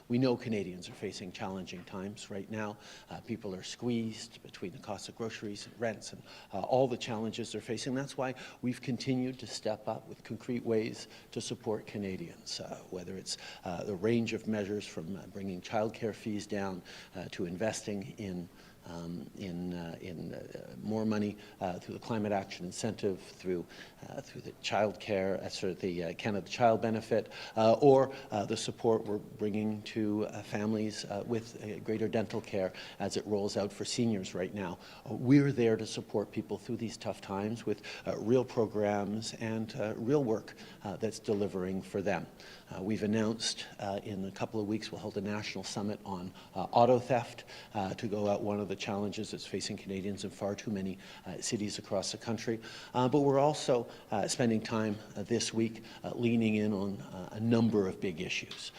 We know Canadians are facing challenging times right now. People are squeezed between the cost of groceries and rents and all the challenges they're facing. That's why we've continued to step up with concrete ways to support Canadians, whether it's the range of measures from bringing childcare fees down to investing in more money through the climate action incentive, through the child care, the Canada Child Benefit, or the support we're bringing to families with greater dental care as it rolls out for seniors right now. We're there to support people through these tough times with real programs and real work that's delivering for them. We've announced in a couple of weeks we'll hold a national summit on auto theft to go at one of the challenges that's facing Canadians in far too many cities across the country. But we're also spending time this week leaning in on a number of big issues.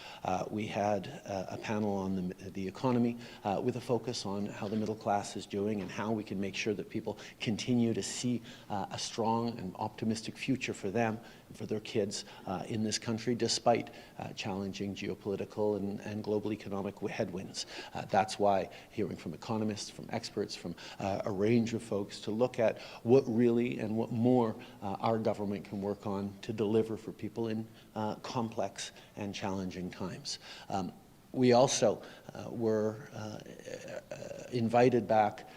We had a panel on the economy with a focus on how the middle class is doing and how we can make sure that people continue to see a strong and optimistic future for them and for their kids in this country, despite challenging geopolitical and global economic headwinds. That's why hearing from economists, from experts, from a range of folks to look at what really and what more our government can work on to deliver for people in complex and challenging times. We also were invited back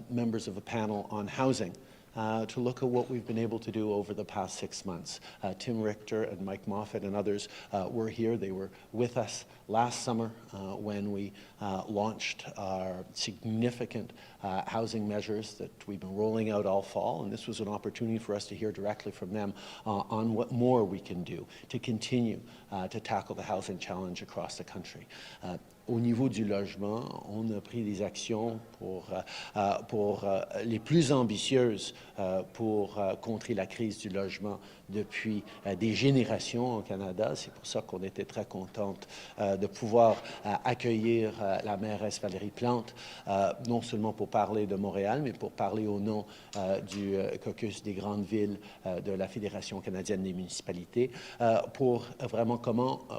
members of a panel on housing to look at what we've been able to do over the past 6 months. Tim Richter and Mike Moffat and others were here. They were with us last summer when we launched our significant housing measures that we've been rolling out all fall, and this was an opportunity for us to hear directly from them on what more we can do to continue to tackle the housing challenge across the country. Au niveau du logement, on a pris des actions pour les plus ambitieuses pour contrer la crise du logement depuis des générations au Canada. C'est pour ça qu'on était très contente de pouvoir accueillir la mairesse Valérie Plante, non seulement pour parler de Montréal, mais pour parler au nom du caucus des grandes villes de la Fédération canadienne des municipalités, pour vraiment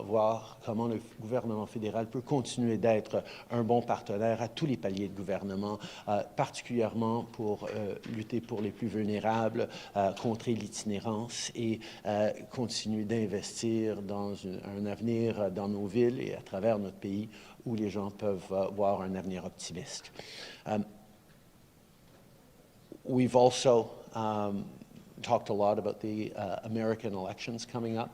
voir comment le gouvernement fédéral peut continuer d'être un bon partenaire à tous les paliers de gouvernement, particulièrement pour lutter pour les plus vulnérables, contrer l'itinérance et continuer d'investir dans un avenir dans nos villes et à travers notre pays où les gens peuvent voir un avenir optimiste. We've also talked a lot about the American elections coming up.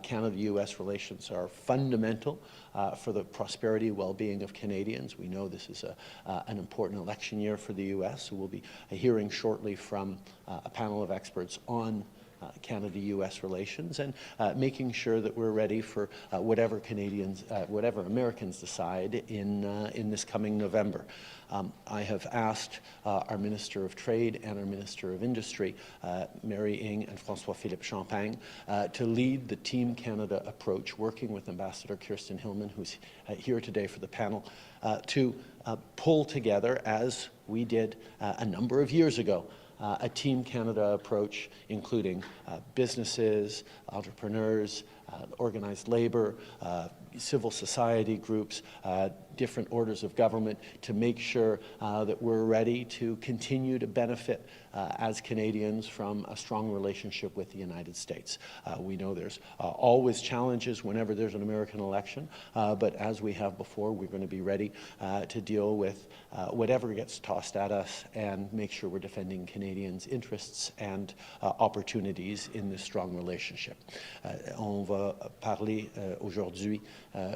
Canada-U.S. relations are fundamental for the prosperity, well-being of Canadians. We know this is an important election year for the U.S., so we'll be hearing shortly from a panel of experts on Canada-U.S. relations and making sure that we're ready for whatever Americans decide in this coming November. I have asked our Minister of Trade and our Minister of Industry, Mary Ng and François-Philippe Champagne, to lead the Team Canada approach, working with Ambassador Kirsten Hillman, who's here today for the panel, to pull together, as we did a number of years ago, a Team Canada approach, including businesses, entrepreneurs, organized labor, civil society groups, different orders of government, to make sure that we're ready to continue to benefit as Canadians from a strong relationship with the United States. We know there's always challenges whenever there's an American election, but as we have before, we're going to be ready to deal with whatever gets tossed at us and make sure we're defending Canadians' interests and opportunities in this strong relationship. On va parler aujourd'hui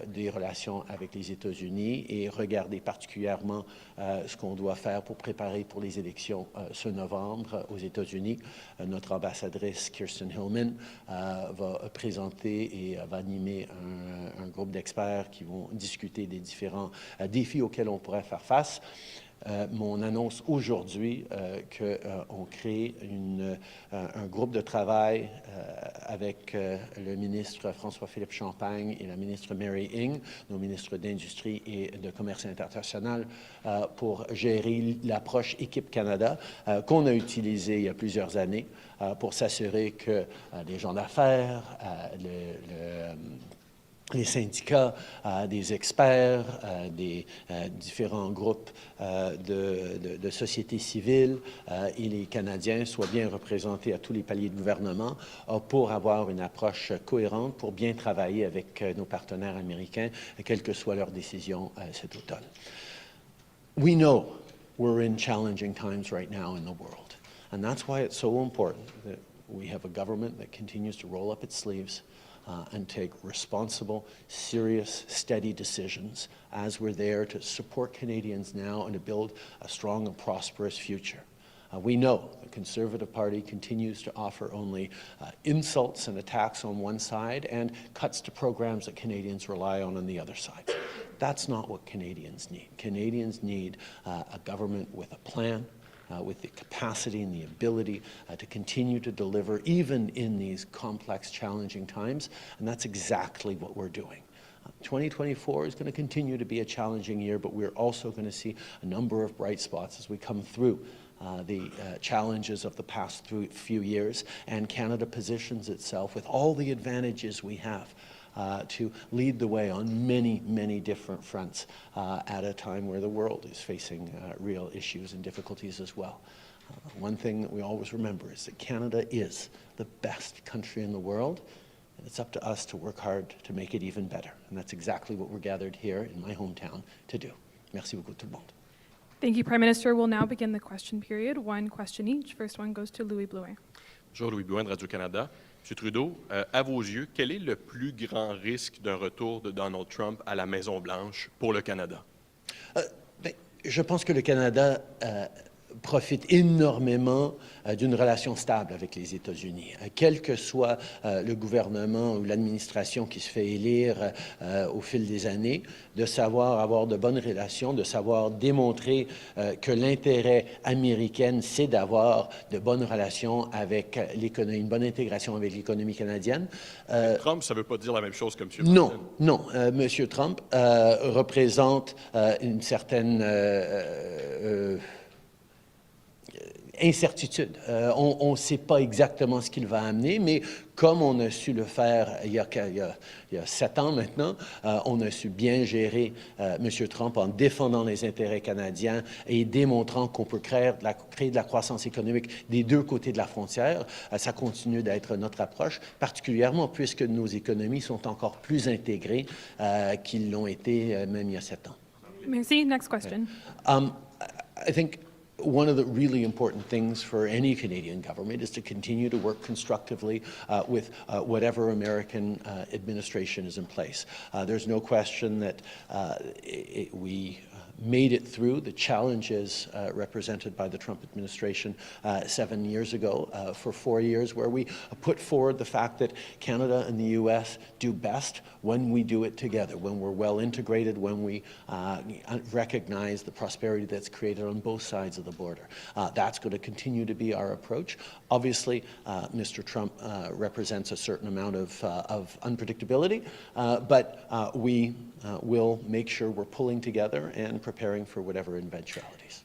des relations avec les États-Unis et regarder particulièrement ce qu'on doit faire pour préparer pour les élections ce novembre aux États-Unis. Notre ambassadrice Kirsten Hillman va présenter et va animer un groupe d'experts qui vont discuter des différents défis auxquels on pourrait faire face. On annonce aujourd'hui qu'on crée un groupe de travail avec le ministre François-Philippe Champagne et la ministre Mary Ng, nos ministres d'Industrie et de Commerce international, pour gérer l'approche Équipe Canada qu'on a utilisée il y a plusieurs années pour s'assurer que les gens d'affaires, les syndicats, des experts, des différents groupes de société civile et les Canadiens soient bien représentés à tous les paliers de gouvernement pour avoir une approche cohérente, pour bien travailler avec nos partenaires américains, quelles que soient leurs décisions cet automne. We know we're in challenging times right now in the world, and that's why it's so important that we have a government that continues to roll up its sleeves and take responsible, serious, steady decisions as we're there to support Canadians now and to build a strong and prosperous future. We know the Conservative Party continues to offer only insults and attacks on one side and cuts to programs that Canadians rely on the other side. That's not what Canadians need. Canadians need a government with a plan, with the capacity and the ability to continue to deliver even in these complex, challenging times, and that's exactly what we're doing. 2024 is going to continue to be a challenging year, but we're also going to see a number of bright spots as we come through the challenges of the past few years, and Canada positions itself with all the advantages we have to lead the way on many, many different fronts at a time where the world is facing real issues and difficulties as well. One thing that we always remember is that Canada is the best country in the world, and it's up to us to work hard to make it even better. And that's exactly what we're gathered here in my hometown to do. Merci beaucoup tout le monde. Thank you, Prime Minister. We'll now begin the question period. One question each. First one goes to Louis Blouin. Bonjour, Louis Blouin de Radio-Canada. M. Trudeau, à vos yeux, quel est le plus grand risque d'un retour de Donald Trump à la Maison-Blanche pour le Canada? Je pense que le Canada profite énormément d'une relation stable avec les États-Unis. Quel que soit le gouvernement ou l'administration qui se fait élire au fil des années, de savoir avoir de bonnes relations, de savoir démontrer que l'intérêt américain, c'est d'avoir de bonnes relations avec l'économie, une bonne intégration avec l'économie canadienne. Trump, ça ne veut pas dire la même chose que M. Non, Biden. non. M. Trump représente une certaine incertitude. On ne sait pas exactement ce qu'il va amener, mais comme on a su le faire il y a 7 ans maintenant, on a su bien gérer M. Trump en défendant les intérêts canadiens et démontrant qu'on peut créer de la croissance économique des deux côtés de la frontière. Ça continue d'être notre approche, particulièrement puisque nos économies sont encore plus intégrées qu'ils l'ont été même il y a 7 ans. Merci. Next question. I think one of the really important things for any Canadian government is to continue to work constructively with whatever American administration is in place. There's no question that we made it through the challenges represented by the Trump administration 7 years ago for 4 years, where we put forward the fact that Canada and the U.S. do best when we do it together, when we're well integrated, when we recognize the prosperity that's created on both sides of the border. That's going to continue to be our approach. Obviously, Mr. Trump represents a certain amount of unpredictability, but we will make sure we're pulling together and preparing for whatever eventualities.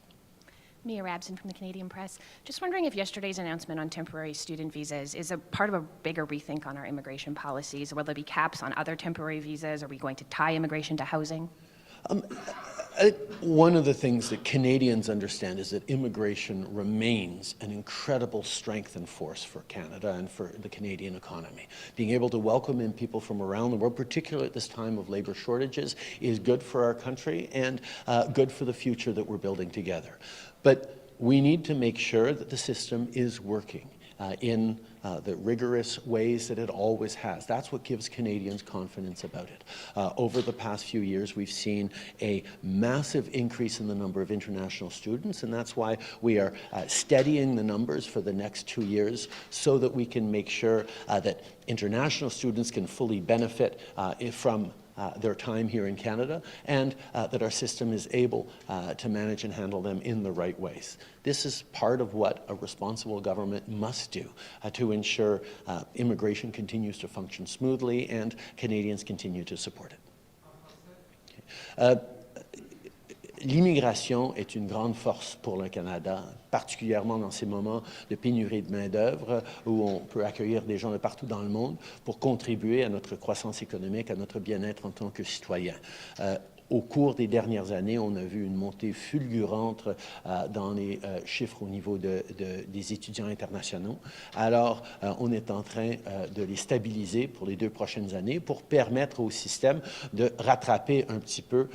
Mia Rabson from the Canadian Press. Just wondering if yesterday's announcement on temporary student visas is a part of a bigger rethink on our immigration policies. Will there be caps on other temporary visas? Are we going to tie immigration to housing? One of the things that Canadians understand is that immigration remains an incredible strength and force for Canada and for the Canadian economy. Being able to welcome in people from around the world, particularly at this time of labor shortages, is good for our country and good for the future that we're building together. But we need to make sure that the system is working in the rigorous ways that it always has. That's what gives Canadians confidence about it. Over the past few years, we've seen a massive increase in the number of international students, and that's why we are steadying the numbers for the next 2 years so that we can make sure that international students can fully benefit from their time here in Canada, and that our system is able to manage and handle them in the right ways. This is part of what a responsible government must do to ensure immigration continues to function smoothly and Canadians continue to support it. l'immigration est une grande force pour le Canada, particulièrement dans ces moments de pénurie de main-d'œuvre où on peut accueillir des gens de partout dans le monde pour contribuer à notre croissance économique, à notre bien-être en tant que citoyens. Au cours des dernières années, on a vu une montée fulgurante dans les chiffres au niveau des étudiants internationaux. Alors, on est en train de les stabiliser pour les 2 prochaines années pour permettre au système de rattraper un petit peu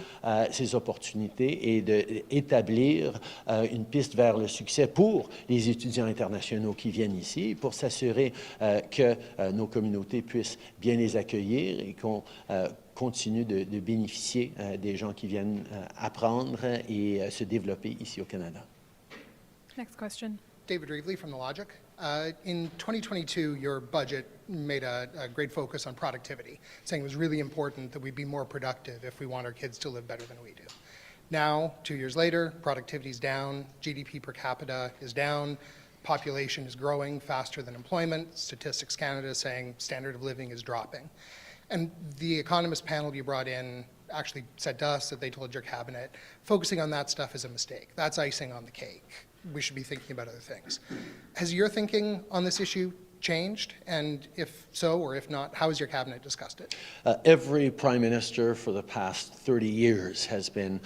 ces opportunités et d'établir une piste vers le succès pour les étudiants internationaux qui viennent ici, pour s'assurer que nos communautés puissent bien les accueillir et qu'on continue de bénéficier des gens qui viennent apprendre et se développer ici au Canada. Next question. David Reevely from The Logic. In 2022, your budget made a great focus on productivity, saying it was really important that we be more productive if we want our kids to live better than we do. Now, 2 years later, productivity is down, GDP per capita is down, population is growing faster than employment, Statistics Canada is saying standard of living is dropping. And the economist panel you brought in actually said to us that they told your cabinet, focusing on that stuff is a mistake. That's icing on the cake. We should be thinking about other things. Has your thinking on this issue changed? And if so, or if not, how has your cabinet discussed it? Every prime minister for the past 30 years has been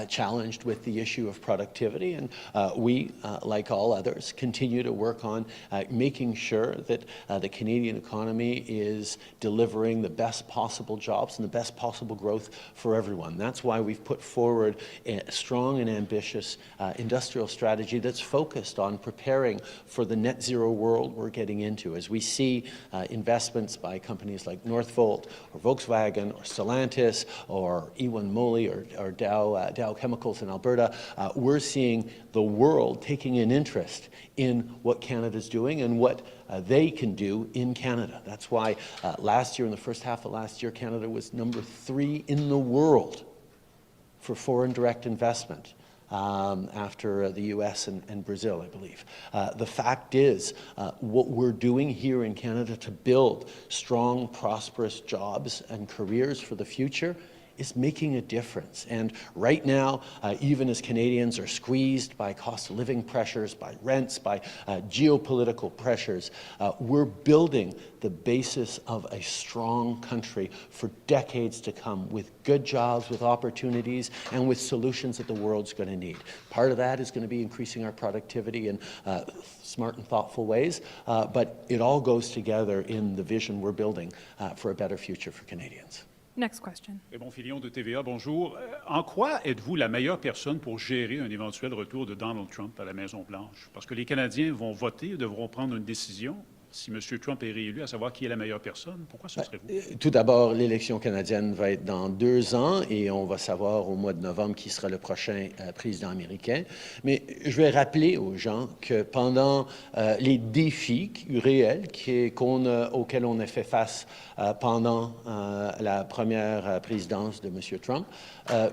challenged with the issue of productivity, and we, like all others, continue to work on making sure that the Canadian economy is delivering the best possible jobs and the best possible growth for everyone. That's why we've put forward a strong and ambitious industrial strategy that's focused on preparing for the net zero world we're getting into. As we see investments by companies like Northvolt or Volkswagen or Stellantis or Ewan Moly or Dow Chemicals in Alberta, we're seeing the world taking an interest in what Canada's doing and what they can do in Canada. That's why last year, in the first half of last year, Canada was number 3 in the world for foreign direct investment. After the U.S. and Brazil, I believe. The fact is, what we're doing here in Canada to build strong, prosperous jobs and careers for the future is making a difference. And right now, even as Canadians are squeezed by cost of living pressures, by rents, by geopolitical pressures, we're building the basis of a strong country for decades to come with good jobs, with opportunities, and with solutions that the world's going to need. Part of that is going to be increasing our productivity in smart and thoughtful ways, but it all goes together in the vision we're building for a better future for Canadians. Next question. Raymond Filion de TVA, bonjour. En quoi êtes-vous la meilleure personne pour gérer un éventuel retour de Donald Trump à la Maison-Blanche? Parce que les Canadiens vont voter et devront prendre une décision si M. Trump est réélu, à savoir qui est la meilleure personne. Pourquoi ce serait vous? Tout d'abord, l'élection canadienne va être dans 2 ans et on va savoir au mois de novembre qui sera le prochain président américain. Mais je vais rappeler aux gens que pendant les défis réels auxquels on a fait face pendant la première présidence de M. Trump,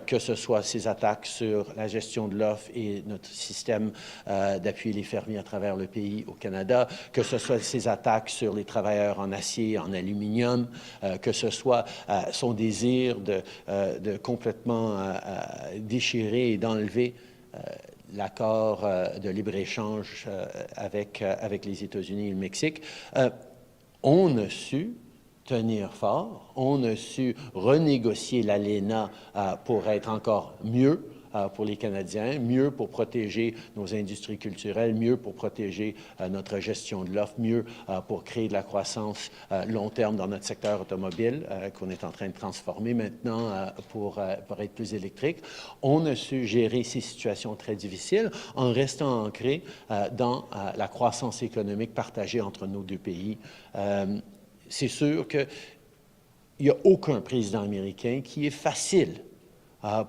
que ce soit ses attaques sur la gestion de l'offre et notre système d'appuyer les fermiers à travers le pays au Canada, que ce soit ses attaques sur les travailleurs en acier, en aluminium, que ce soit son désir de complètement déchirer et d'enlever l'accord de libre-échange avec les États-Unis et le Mexique, on a su tenir fort, on a su renégocier l'ALENA pour être encore mieux pour les Canadiens, mieux pour protéger nos industries culturelles, mieux pour protéger notre gestion de l'offre, mieux pour créer de la croissance long terme dans notre secteur automobile qu'on est en train de transformer maintenant pour être plus électrique. On a su gérer ces situations très difficiles en restant ancré dans la croissance économique partagée entre nos 2 pays. C'est sûr qu'il n'y a aucun président américain qui est facile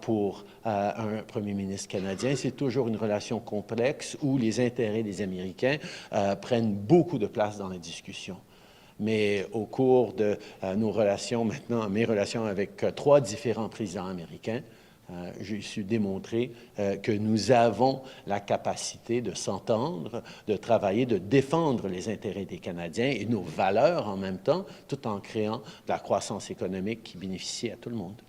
pour un premier ministre canadien. C'est toujours une relation complexe où les intérêts des Américains prennent beaucoup de place dans la discussion. Mais au cours de nos relations maintenant, mes relations avec 3 différents présidents américains, j'ai su démontrer que nous avons la capacité de s'entendre, de travailler, de défendre les intérêts des Canadiens et nos valeurs en même temps, tout en créant de la croissance économique qui bénéficie à tout le monde.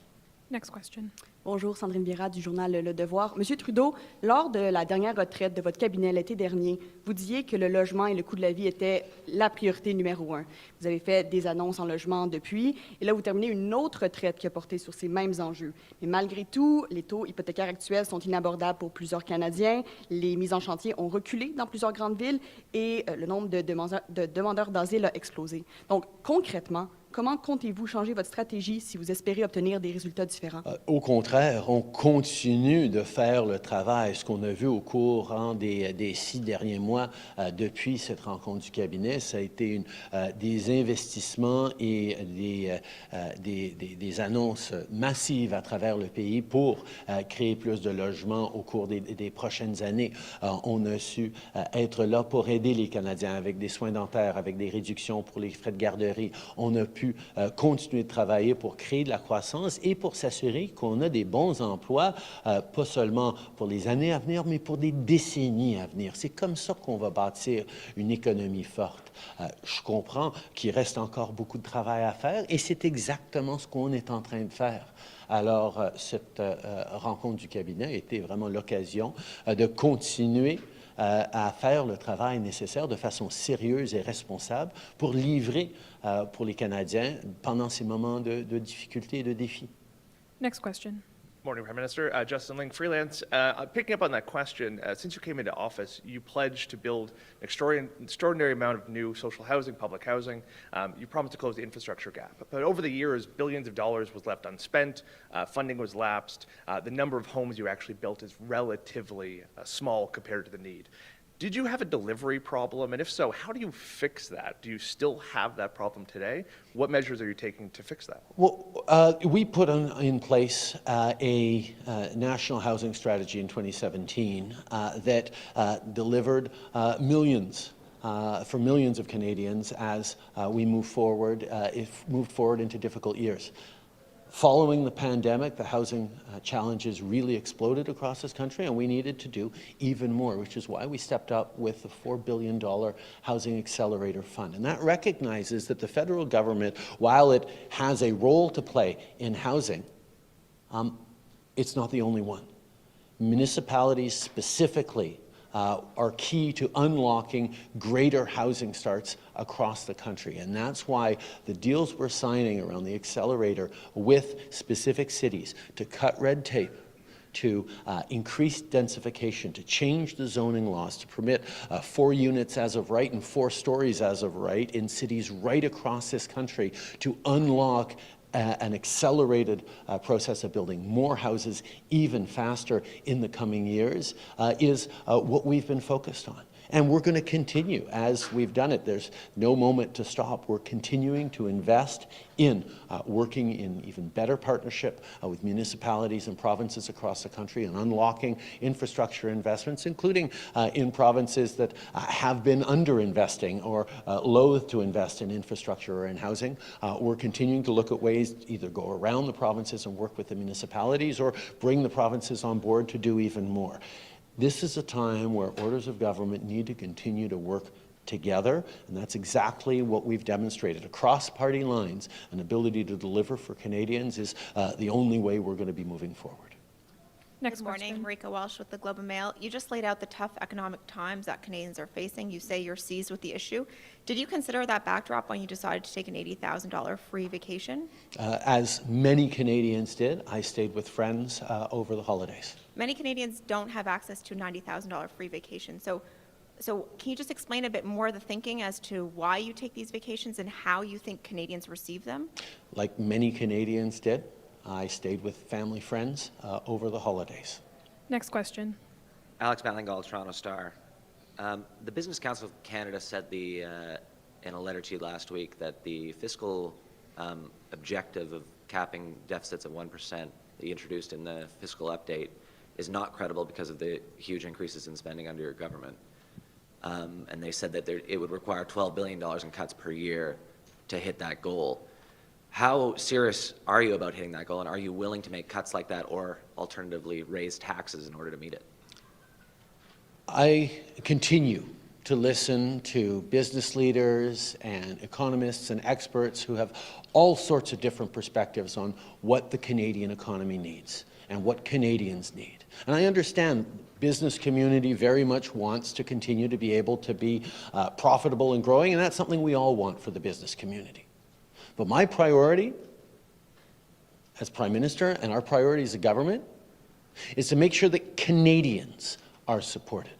Next question. Bonjour, Sandrine Vieira du journal Le Devoir. Monsieur Trudeau, lors de la dernière retraite de votre cabinet l'été dernier, vous disiez que le logement et le coût de la vie étaient la priorité numéro 1. Vous avez fait des annonces en logement depuis, et là, vous terminez une autre retraite qui a porté sur ces mêmes enjeux. Mais malgré tout, les taux hypothécaires actuels sont inabordables pour plusieurs Canadiens, les mises en chantier ont reculé dans plusieurs grandes villes et le nombre de demandeurs d'asile a explosé. Donc, concrètement, comment comptez-vous changer votre stratégie si vous espérez obtenir des résultats différents? Au contraire, on continue de faire le travail. Ce qu'on a vu au cours des 6 derniers mois depuis cette rencontre du cabinet, ça a été des investissements et des annonces massives à travers le pays pour créer plus de logements au cours des prochaines années. On a su être là pour aider les Canadiens avec des soins dentaires, avec des réductions pour les frais de garderie. On a pu continuer de travailler pour créer de la croissance et pour s'assurer qu'on a des bons emplois, pas seulement pour les années à venir, mais pour des décennies à venir. C'est comme ça qu'on va bâtir une économie forte. Je comprends qu'il reste encore beaucoup de travail à faire et c'est exactement ce qu'on est en train de faire. Alors, cette rencontre du cabinet a été vraiment l'occasion de continuer à faire le travail nécessaire de façon sérieuse et responsable pour livrer pour les Canadiens pendant ces moments de difficultés et de défis. Next question. Morning, Prime Minister. Justin Ling, freelance. Picking up on that question, since you came into office, you pledged to build an extraordinary amount of new social housing, public housing. You promised to close the infrastructure gap. But over the years, billions of dollars was left unspent, funding was lapsed, the number of homes you actually built is relatively small compared to the need. Did you have a delivery problem? And if so, how do you fix that? Do you still have that problem today? What measures are you taking to fix that? Well, we put in place a national housing strategy in 2017 that delivered millions for millions of Canadians as we move forward, moved forward into difficult years. Following the pandemic, the housing challenges really exploded across this country, and we needed to do even more, which is why we stepped up with the $4 billion Housing Accelerator Fund. And that recognizes that the federal government, while it has a role to play in housing, it's not the only one. Municipalities specifically are key to unlocking greater housing starts across the country. And that's why the deals we're signing around the accelerator with specific cities to cut red tape, to increase densification, to change the zoning laws, to permit 4 units as of right and 4 stories as of right in cities right across this country to unlock an accelerated process of building more houses even faster in the coming years is what we've been focused on. And we're going to continue as we've done it. There's no moment to stop. We're continuing to invest in working in even better partnership with municipalities and provinces across the country and unlocking infrastructure investments, including in provinces that have been underinvesting or loath to invest in infrastructure or in housing. We're continuing to look at ways to either go around the provinces and work with the municipalities or bring the provinces on board to do even more. This is a time where orders of government need to continue to work together, and that's exactly what we've demonstrated. Across party lines, an ability to deliver for Canadians is the only way we're going to be moving forward. Next Good morning, question. Marika Walsh with the Globe and Mail. You just laid out the tough economic times that Canadians are facing. You say you're seized with the issue. Did you consider that backdrop when you decided to take an $80,000 free vacation? As many Canadians did, I stayed with friends over the holidays. Many Canadians don't have access to a $90,000 free vacation. So can you just explain a bit more the thinking as to why you take these vacations and how you think Canadians receive them? Like many Canadians did, I stayed with family friends over the holidays. Next question. Alex Mallingal, Toronto Star. The Business Council of Canada said in a letter to you last week that the fiscal objective of capping deficits at 1% that you introduced in the fiscal update is not credible because of the huge increases in spending under your government. And they said that it would require $12 billion in cuts per year to hit that goal. How serious are you about hitting that goal, and are you willing to make cuts like that or alternatively raise taxes in order to meet it? I continue to listen to business leaders and economists and experts who have all sorts of different perspectives on what the Canadian economy needs and what Canadians need. And I understand business community very much wants to continue to be able to be profitable and growing, and that's something we all want for the business community. But my priority as Prime Minister and our priority as a government is to make sure that Canadians are supported.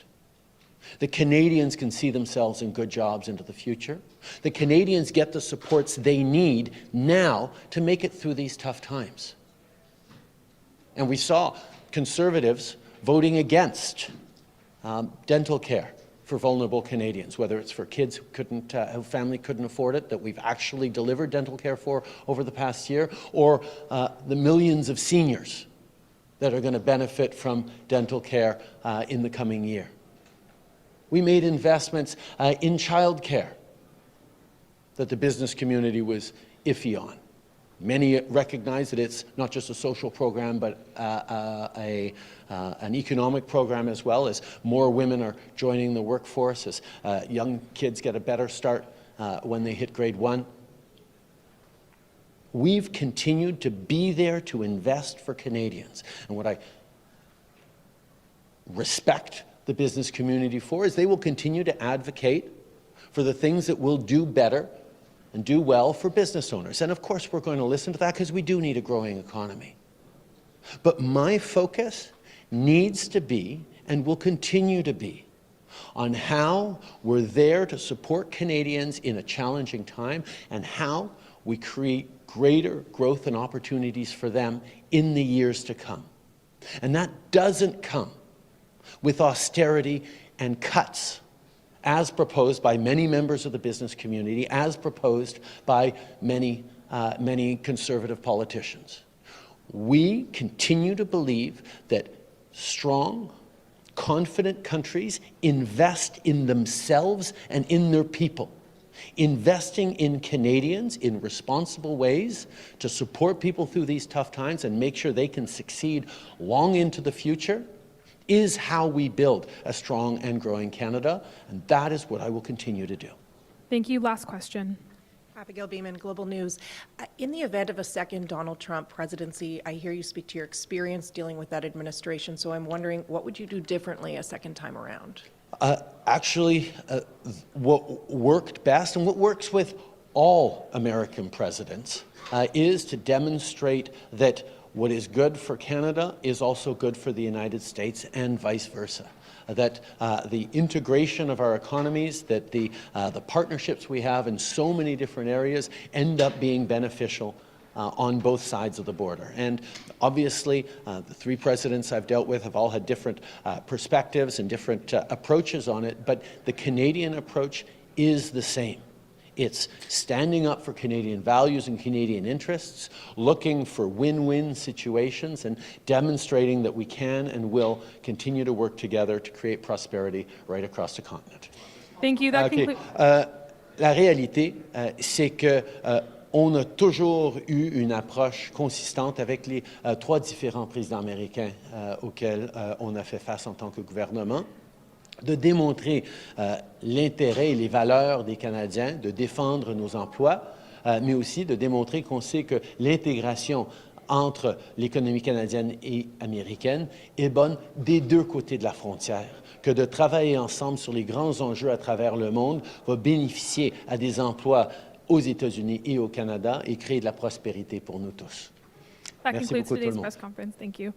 The Canadians can see themselves in good jobs into the future. The Canadians get the supports they need now to make it through these tough times. And we saw Conservatives voting against dental care for vulnerable Canadians, whether it's for kids whose family couldn't afford it, that we've actually delivered dental care for over the past year, or the millions of seniors that are going to benefit from dental care in the coming year. We made investments in childcare that the business community was iffy on. Many recognize that it's not just a social program, but an economic program as well, as more women are joining the workforce, as young kids get a better start when they hit grade 1. We've continued to be there to invest for Canadians. And what I respect the business community for is they will continue to advocate for the things that will do better and do well for business owners. And of course, we're going to listen to that because we do need a growing economy. But my focus needs to be, and will continue to be, on how we're there to support Canadians in a challenging time and how we create greater growth and opportunities for them in the years to come. And that doesn't come with austerity and cuts, as proposed by many members of the business community, as proposed by many conservative politicians. We continue to believe that strong, confident countries invest in themselves and in their people. Investing in Canadians in responsible ways to support people through these tough times and make sure they can succeed long into the future is how we build a strong and growing Canada, and that is what I will continue to do. Thank you. Last question. Abigail Beeman, Global News. In the event of a second Donald Trump presidency, I hear you speak to your experience dealing with that administration, so I'm wondering, what would you do differently a second time around? What worked best, and what works with all American presidents, is to demonstrate that what is good for Canada is also good for the United States and vice versa. That the integration of our economies, that the partnerships we have in so many different areas end up being beneficial on both sides of the border. And obviously, the three presidents I've dealt with have all had different perspectives and different approaches on it, but the Canadian approach is the same. It's standing up for Canadian values and Canadian interests, looking for win-win situations, and demonstrating that we can and will continue to work together to create prosperity right across the continent. Thank you. That concludes. La réalité, c'est que on a toujours eu une approche consistante avec les trois différents présidents américains auxquels on a fait face en tant que gouvernement, de démontrer l'intérêt et les valeurs des Canadiens, de défendre nos emplois, mais aussi de démontrer qu'on sait que l'intégration entre l'économie canadienne et américaine est bonne des deux côtés de la frontière, que de travailler ensemble sur les grands enjeux à travers le monde va bénéficier à des emplois aux États-Unis et au Canada et créer de la prospérité pour nous tous. That Merci concludes beaucoup tout le today's monde. press conference. Thank you.